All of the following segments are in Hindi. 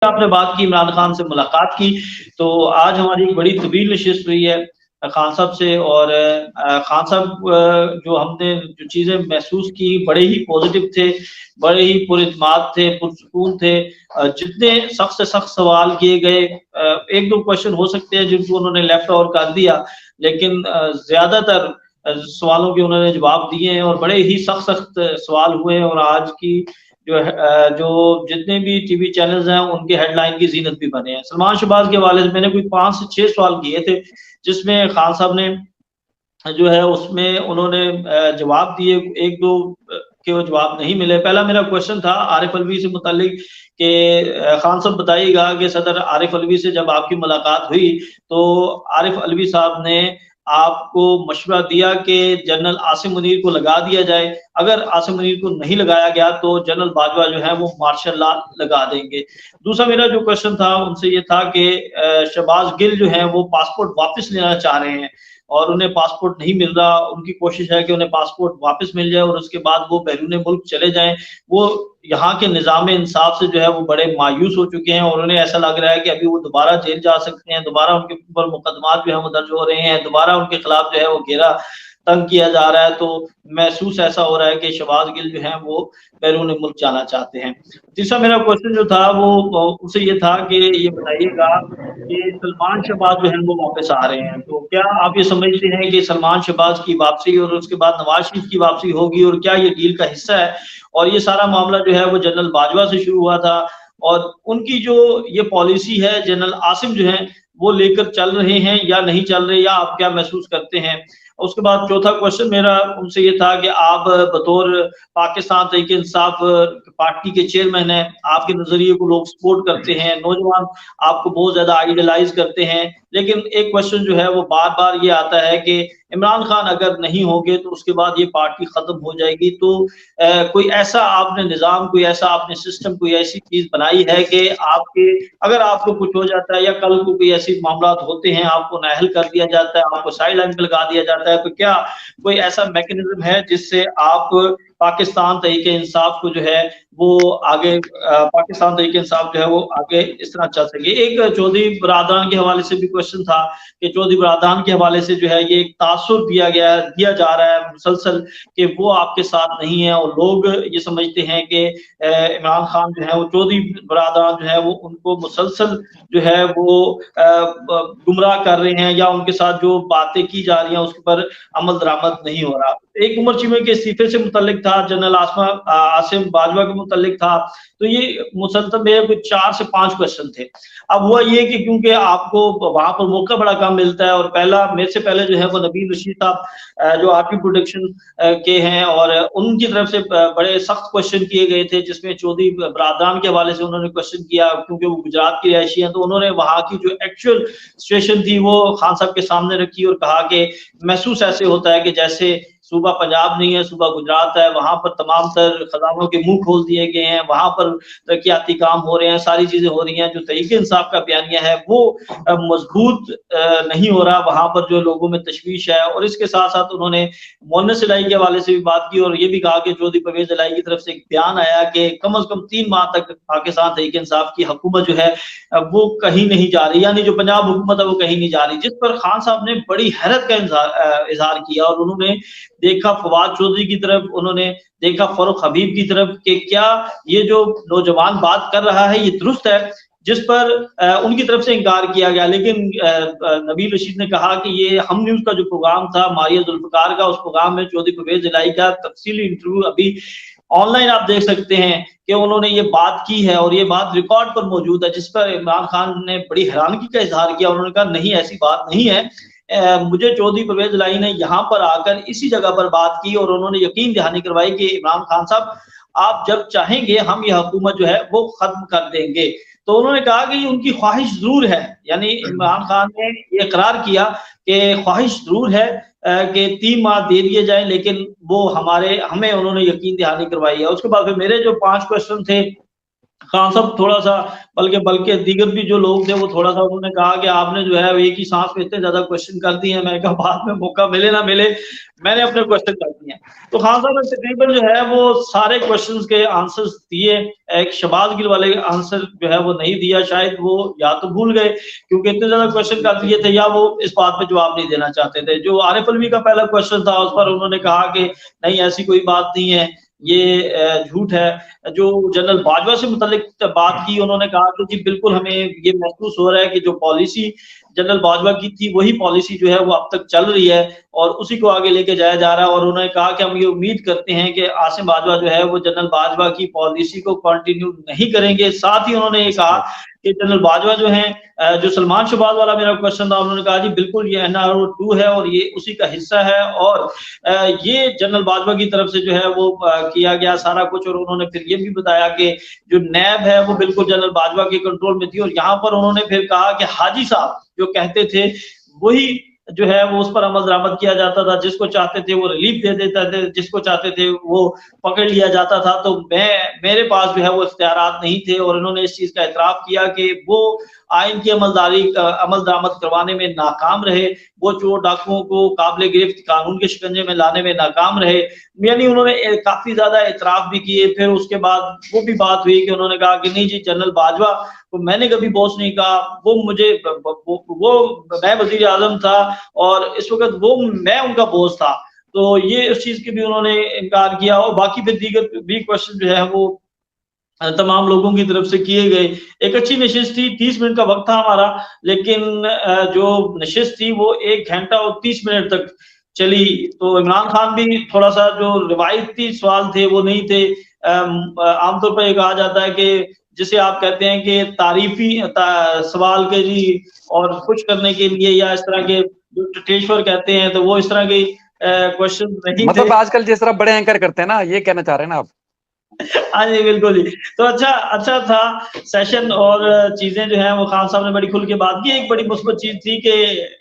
आपने बात की इमरान खान से मुलाकात की, तो आज हमारी एक बड़ी तवील नशिस्त हुई है खान साहब से और खान साहब जो हमने जो चीज़ें महसूस की बड़े ही पॉज़िटिव थे, बड़े ही पुरइत्माद थे, पुरसुकून थे। जितने सख्त से सख्त सवाल किए गए 1-2 क्वेश्चन हो सकते हैं जिनको उन्होंने लेफ्ट ओवर कर दिया, लेकिन ज़्यादातर सवालों के उन्होंने जवाब दिए हैं और बड़े ही सख्त-सख्त सवाल हुए हैं और आज की जो जितने भी टीवी चैनल्स हैं उनके हेडलाइन की ज़ीनत भी बने हैं। सलमान शहबाज के हवाले से मैंने कोई 5 से 6 सवाल किए थे, जिसमें खान साहब ने जो है उसमें उन्होंने जवाब दिए, 1-2 के वो जवाब नहीं मिले। पहला मेरा क्वेश्चन था आरिफ अलवी से मुताल्लिक कि खान साहब बताइएगा कि सदर आरिफ अलवी से जब आपकी मुलाकात हुई, तो आरिफ अलवी साहब ने आपको मशवरा दिया कि जनरल आसिम मुनीर को लगा दिया जाए, अगर आसिम मुनीर को नहीं लगाया गया तो जनरल बाजवा जो है वो मार्शल लॉ लगा देंगे। दूसरा मेरा जो क्वेश्चन था उनसे ये था कि शहबाज गिल जो है वो पासपोर्ट वापस लेना चाह रहे हैं और उन्हें पासपोर्ट नहीं मिल रहा, उनकी कोशिश है कि उन्हें पासपोर्ट वापस मिल जाए और उसके बाद वो बैरून मुल्क चले जाएँ। वो यहाँ के निज़ाम-ए-इंसाफ से जो है वो बड़े मायूस हो चुके हैं और उन्हें ऐसा लग रहा है कि अभी वो दोबारा जेल जा सकते हैं, दोबारा उनके ऊपर मुकदमात जो है वो दर्ज हो रहे हैं, दोबारा उनके खिलाफ जो है वो घेरा तंग किया जा रहा है, तो महसूस ऐसा हो रहा है कि शहबाज गिल जो हैं वो बैरून मुल्क जाना चाहते हैं। तीसरा मेरा क्वेश्चन जो था वो उनसे ये था कि ये बताइएगा कि सलमान शहबाज जो हैं वो वापस आ रहे हैं, तो क्या आप ये समझते हैं कि सलमान शहबाज की वापसी और उसके बाद नवाज़ शरीफ की वापसी होगी और क्या ये डील का हिस्सा है? और ये सारा मामला जो है वो जनरल बाजवा से शुरू हुआ था और उनकी जो ये पॉलिसी है जनरल आसिम जो हैं वो लेकर चल रहे हैं या नहीं चल रहे या आप क्या महसूस करते हैं? उसके बाद चौथा क्वेश्चन मेरा उनसे ये था कि आप बतौर पाकिस्तान तहरीक-ए-इंसाफ पार्टी के चेयरमैन हैं, आपके नज़रिए को लोग सपोर्ट करते हैं, नौजवान आपको बहुत ज़्यादा आइडलाइज़ करते हैं। लेकिन एक क्वेश्चन जो है वो बार-बार ये आता है कि इमरान खान अगर नहीं होंगे तो उसके बाद ये पार्टी खत्म हो जाएगी। तो कोई ऐसा आपने निज़ाम, कोई ऐसा आपने सिस्टम, कोई ऐसी चीज़ बनाई है कि आपके अगर आपको कुछ हो जाता है या कल को कोई ऐसे मामलात होते हैं, आपको नाअहल कर दिया जाता है, आपको साइड लाइन पे लगा दिया जाता है, तो क्या कोई ऐसा मैकेनिज़्म है जिससे आप पाकिस्तान तहरीक-ए-इंसाफ को जो है वो आगे पाकिस्तान तहरीक-ए-इंसाफ जो है वो आगे इस तरह चल सके। एक चौधरी बिरादरान के हवाले से भी क्वेश्चन था कि चौधरी बिरादरान के हवाले से जो है ये एक तासुर दिया जा रहा है मुसलसल कि वो आपके साथ नहीं है और लोग ये समझते हैं कि इमरान खान जो है वो चौधरी बिरादरान जो है वो उनको मुसलसल जो है वो गुमराह कर रहे हैं या उनके साथ जो बातें की जा रही हैं उसके पर अमल दरामद नहीं हो रहा। एक उमर चीमे के इस्तीफे से मुतल्लिक था, जनरल आसिम बाजवा के मुतल्लिक था, तो ये मुसलसल मेरे कुछ 4 से 5 क्वेश्चन थे। अब हुआ ये कि क्योंकि आपको वहाँ पर मौका बड़ा कम मिलता है और पहला मेरे से पहले जो है वो नबील रशीद साहब जो आरपी प्रोडक्शन के हैं और उनकी तरफ से बड़े सख्त क्वेश्चन किए गए थे जिसमें चौधरी बिरादरान के हवाले से उन्होंने क्वेश्चन किया क्योंकि वो गुजरात की रिहायशी हैं, तो उन्होंने वहाँ की जो एक्चुअल सिचुएशन थी वो खान साहब के सामने रखी और कहा कि महसूस ऐसे होता है कि जैसे सूबा पंजाब नहीं है, सूबा गुजरात है, वहाँ पर तमाम तर खजानों के मुँह खोल दिए गए हैं, वहाँ पर तरक्याती काम हो रहे हैं, सारी चीज़ें हो रही हैं, जो तहरीक-ए-इंसाफ का बयानिया है वो मज़बूत नहीं हो रहा, वहाँ पर जो लोगों में तशवीश है और इसके साथ-साथ उन्होंने मोहन्नस इलाही के हवाले से भी बात की और ये भी कहा कि चौधरी परवेज़ इलाही की तरफ से एक बयान आया कि कम से कम 3 माह तक पाकिस्तान तहरीक-ए-इंसाफ की हुकूमत जो है वो कहीं नहीं जा रही, यानी जो पंजाब हुकूमत है वो कहीं नहीं जा रही, जिस पर खान साहब ने बड़ी हैरत का इज़हार किया और उन्होंने देखा फवाद चौधरी की तरफ, उन्होंने देखा फारूक हबीब की तरफ कि क्या ये जो नौजवान बात कर रहा है ये दुरुस्त है, जिस पर उनकी तरफ से इनकार किया गया। लेकिन नबील रशीद ने कहा कि ये हम न्यूज़ का जो प्रोग्राम था मारिया जुल्फ़िकार का, उस प्रोग्राम में चौधरी परवेज़ इलाही का तफ़सीली इंटरव्यू अभी ऑनलाइन आप देख सकते हैं कि उन्होंने ये बात की है और ये बात रिकॉर्ड पर मौजूद है, जिस पर इमरान खान ने बड़ी हैरानगी का इज़हार किया। उन्होंने कहा नहीं ऐसी बात नहीं है। मुझे चौधरी परवेज़ इलाही ने यहाँ पर आकर इसी जगह पर बात की और उन्होंने यकीन दहानी करवाई कि इमरान खान साहब आप जब चाहेंगे हम ये हुकूमत जो है वो खत्म कर देंगे। तो उन्होंने कहा कि उनकी ख्वाहिश ज़रूर है, यानी इमरान खान ने ये इकरार किया कि ख्वाहिश ज़रूर है कि 3 माह दे दिए जाएँ लेकिन वो हमें उन्होंने यकीन दहानी करवाई है। उसके बाद फिर मेरे जो 5 क्वेश्चन थे खान साहब थोड़ा सा बल्कि बल्कि दीगर भी जो लोग थे वो थोड़ा सा उन्होंने कहा कि आपने जो है एक ही सांस में इतने ज्यादा क्वेश्चन कर दिए हैं। मैंने कहा बाद में मौका मिले ना मिले, मैंने अपने क्वेश्चन कर दिए हैं। तो खान साहब ने तकरीबन जो है वो सारे क्वेश्चंस के आंसर्स दिए। एक शहबाज गिल वाले आंसर जो है वो नहीं दिया, शायद वो या तो भूल गए क्योंकि इतने ज्यादा क्वेश्चन कर दिए थे, या वो इस बात पे जवाब नहीं देना चाहते थे। जो आरिफ अलवी का पहला क्वेश्चन था उस पर उन्होंने कहा कि नहीं ऐसी कोई बात नहीं है, ये झूठ है। जो जनरल बाजवा से मुतालिक बात की, उन्होंने कहा कि जी बिल्कुल हमें ये महसूस हो रहा है कि जो पॉलिसी जनरल बाजवा की थी वही पॉलिसी जो है वो अब तक चल रही है और उसी को आगे लेके जाया जा रहा है। और उन्होंने कहा कि हम ये उम्मीद करते हैं कि आसिम बाजवा जो है वो जनरल बाजवा की पॉलिसी को कंटिन्यू नहीं करेंगे। साथ ही उन्होंने ये कहा कि जनरल बाजवा जो हैं, जो सलमान शहबाज वाला मेरा क्वेश्चन था, उन्होंने कहा जी बिल्कुल ये एनआरओ 2 है और ये उसी का हिस्सा है और ये जनरल बाजवा की तरफ से जो है वो किया गया सारा कुछ। और उन्होंने फिर ये भी बताया कि जो नैब है वो बिल्कुल जनरल बाजवा के कंट्रोल में थी। और यहाँ पर उन्होंने फिर कहा कि हाजी साहब जो कहते थे वही जो है वो उस पर अमल दरामद किया जाता था, जिसको चाहते थे वो रिलीफ दे देते थे, जिसको चाहते थे वो पकड़ लिया जाता था। तो मेरे पास जो है वो इख्तियारात नहीं थे। और उन्होंने इस चीज का एतराफ किया कि वो आइन की अमल दरामद करवाने में नाकाम रहे, वो चोर डाकुओं को काबिल गिरफ्त कानून के शिकंजे में लाने में नाकाम रहे। यानी उन्होंने काफी ज्यादा एतराफ भी किए। फिर उसके बाद वो भी बात हुई कि उन्होंने कहा कि नहीं जी जनरल बाजवा तो मैंने कभी बॉस नहीं कहा, वो मुझे वो मैं वजीर आजम था और इस वक्त वो मैं उनका बॉस था। तो ये उस चीज की भी उन्होंने इनकार किया। और बाकी फिर दीगर भी क्वेश्चन जो है वो तमाम लोगों की तरफ से किए गए। एक अच्छी नशिस्त थी, 30 मिनट का वक्त था हमारा, लेकिन जो नशिस्त थी वो 1 घंटा और 30 मिनट तक चली। तो इमरान खान भी थोड़ा सा जो रिवायती सवाल थे वो नहीं थे। आमतौर पर ये कहा जाता है कि जिसे आप कहते हैं कि तारीफी सवाल के जी और खुश करने के लिए या इस तरह के जो टटेश्वर कहते हैं, तो वो इस तरह के क्वेश्चन नहीं थे। मतलब आजकल जिस तरह बड़े एंकर करते हैं ना, ये कहना चाह रहे हैं ना आप? हाँ जी बिल्कुल जी। तो अच्छा था सेशन और चीजें जो है वो खान साहब ने बड़ी खुल के बात की। एक बड़ी मुस्बत चीज थी कि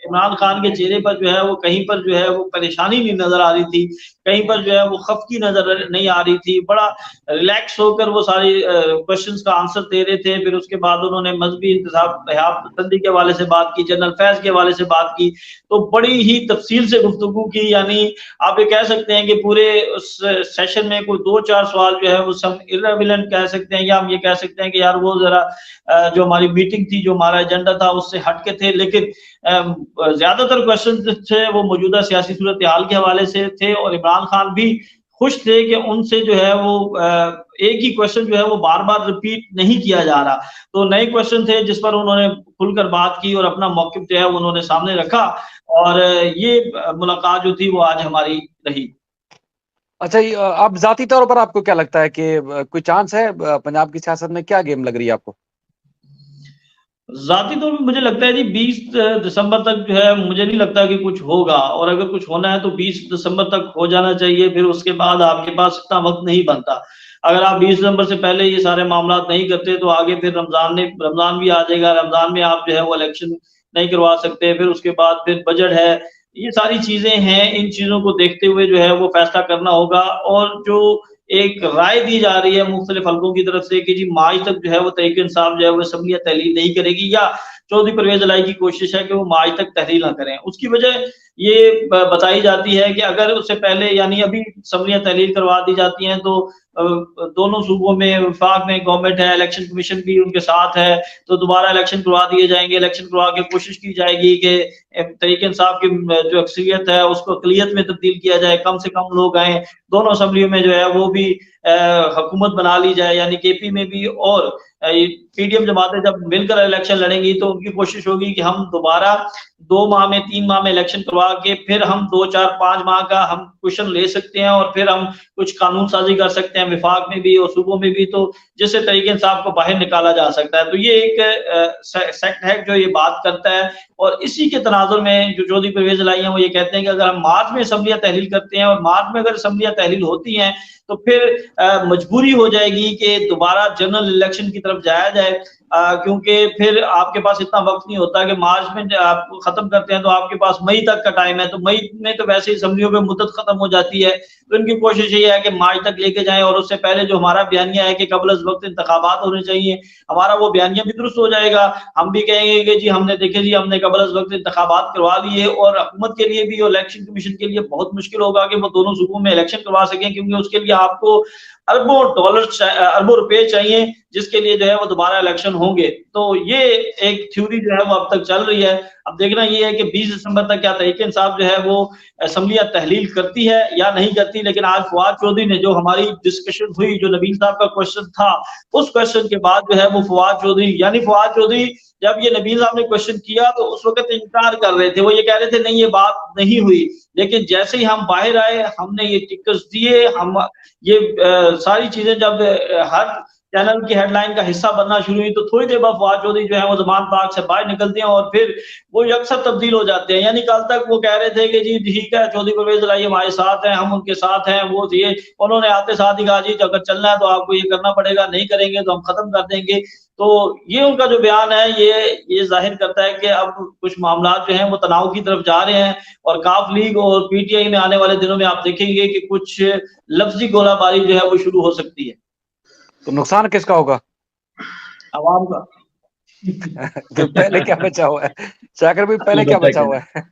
इमरान खान के चेहरे पर जो है वो कहीं पर जो है वो परेशानी नहीं नजर आ रही थी, कहीं पर जो है वो खफकी नजर नहीं आ रही थी। बड़ा रिलैक्स होकर वो सारी क्वेश्चंस का आंसर दे रहे थे। फिर उसके बाद उन्होंने मजहबी इंतखाब पसंदी के हवाले से बात की, जनरल फैज के हवाले से बात की, तो बड़ी ही तफसील से गुफ्तगू की। यानी आप ये कह सकते हैं कि पूरे उस सेशन में कोई 2-4 सवाल जो है वो सब इररिलेवेंट कह सकते हैं, या हम ये कह सकते हैं कि यार वो जरा जो हमारी मीटिंग थी, जो हमारा एजेंडा था उससे हटके थे। लेकिन ज्यादातर क्वेश्चन थे वो मौजूदा सियासी सूरत हाल के हवाले से थे और इमरान खान भी खुश थे कि उनसे जो है वो एक ही क्वेश्चन जो है वो बार बार रिपीट नहीं किया जा रहा। तो नए क्वेश्चन थे जिस पर उन्होंने खुलकर बात की और अपना मौक़िफ़ जो है उन्होंने सामने रखा। और ये मुलाकात जो थी वो आज हमारी रही। अच्छा, आप जाती तौर पर आपको क्या लगता है कि कोई चांस है पंजाब की सियासत में? क्या गेम लग रही है आपको? जाती तौर पे मुझे लगता है जी 20 दिसंबर तक जो है मुझे नहीं लगता कि कुछ होगा। और अगर कुछ होना है तो 20 दिसंबर तक हो जाना चाहिए। फिर उसके बाद आपके पास इतना वक्त नहीं बनता। अगर आप 20 दिसंबर से पहले ये सारे मामला नहीं करते तो आगे फिर रमजान भी आ जाएगा। रमजान में आप जो है वो इलेक्शन नहीं करवा सकते। फिर उसके बाद फिर बजट है, ये सारी चीजें हैं। इन चीजों को देखते हुए जो है वो फैसला करना होगा। और जो एक राय दी जा रही है मुख्तलिफ हलकों की तरफ से कि जी मार्च तक जो है वो तहरीक इंसाफ जो है वो असम्बली तहलील नहीं करेगी, या चौधरी परवेज इलाही की कोशिश है कि वो मार्च तक तहलील ना करें। उसकी वजह ये बताई जाती है कि अगर उससे पहले यानी अभी असम्बलियां तहलील करवा दी जाती हैं तो दोनों सूबों में वफाक में गवर्नमेंट है, इलेक्शन कमीशन भी उनके साथ है, तो दोबारा इलेक्शन करवा दिए जाएंगे। इलेक्शन करवा के कोशिश की जाएगी कि तहरीक इंसाफ की जो अक्सरियत है उसको अकलियत में तब्दील किया जाए, कम से कम लोग आए, दोनों असम्बलियों में जो है वो भी हुकूमत बना ली जाए, यानी केपी में भी। और पीडीएम जमातें जब मिलकर इलेक्शन लड़ेंगी तो उनकी कोशिश होगी कि हम दोबारा 2 माह में 3 माह में इलेक्शन करवा के फिर हम 2-4-5 माह का हम क्वेश्चन ले सकते हैं और फिर हम कुछ कानून साजी कर सकते हैं विफाक में भी और सूबों में भी, तो जिससे तरीके इंसाफ को बाहर निकाला जा सकता है। तो ये एक सेक्ट है जो ये बात करता है। और इसी के तनाजुर में जो चौधरी परवेज इलाही हैं वो ये कहते हैं कि अगर हम मार्च में असम्बलियां तहलील करते हैं और मार्च में अगर असम्बलियां तहलील होती हैं तो फिर मजबूरी हो जाएगी कि दोबारा जनरल इलेक्शन की तरफ जाया जाए। क्योंकि फिर आपके पास इतना वक्त नहीं होता कि मार्च में आप खत्म करते हैं तो आपके पास मई तक का टाइम है, तो मई में तो वैसे ही असम्बलियों में मुद्दत खत्म हो जाती है। तो इनकी कोशिश ये है कि मार्च तक लेके जाएं और उससे पहले जो हमारा बयानिया है कि कबल अज़ वक्त इंतखाबात होने चाहिए, हमारा वो बयानिया भी दुरुस्त हो जाएगा। हम भी कहेंगे कि जी हमने देखे जी हमने कबल अज़ वक्त इंतखाबात करवा लिए, और हुकूमत के लिए भी और इलेक्शन कमीशन के लिए बहुत मुश्किल होगा कि वो दोनों सूबों में इलेक्शन करवा सकें, क्योंकि उसके लिए आपको अरबों डॉलर अरबों रुपए चाहिए, जिसके लिए जो है वो दोबारा इलेक्शन होंगे। तो ये एक थ्योरी जो है वो अब तक चल रही है। अब देखना ये है कि 20 दिसंबर तक क्या तहरीक-ए-इंसाफ जो है वो असम्बलियाँ तहलील करती है या नहीं करती। लेकिन आज फवाद चौधरी ने जो हमारी डिस्कशन हुई, जो नबील साहब का क्वेश्चन था, उस क्वेश्चन के बाद जो है वो फवाद चौधरी जब ये नबील साहब ने क्वेश्चन किया तो उस वक़्त इनकार कर रहे थे। वो ये कह रहे थे नहीं ये बात नहीं हुई। लेकिन जैसे ही हम बाहर आए, हमने ये टिकट्स दिए, हम ये सारी चीज़ें जब हर चैनल की हेडलाइन का हिस्सा बनना शुरू हुई, तो थोड़ी देर बाद फवाद चौधरी जो है वो ज़मान पाक से बाहर निकलते हैं और फिर वो अक्सर तब्दील हो जाते हैं। यानी कल तक वो कह रहे थे कि जी ठीक है, चौधरी परवेज़ इलाही हमारे साथ हैं, हम उनके साथ हैं, वो ये उन्होंने आते साथ ही कहा जी अगर चलना है तो आपको ये करना पड़ेगा, नहीं करेंगे तो हम खत्म कर देंगे। तो ये उनका जो बयान है ये ज़ाहिर करता है कि अब कुछ मामलात जो हैं वो तनाव की तरफ जा रहे हैं, और काफ लीग और पीटीआई में आने वाले दिनों में आप देखेंगे कि कुछ लफ्ज़ी गोलाबारी जो है वो शुरू हो सकती है। तो नुकसान किसका होगा? अवाम का। तो पहले क्या बचा हुआ है? शाकिर भाई, पहले क्या बचा हुआ है?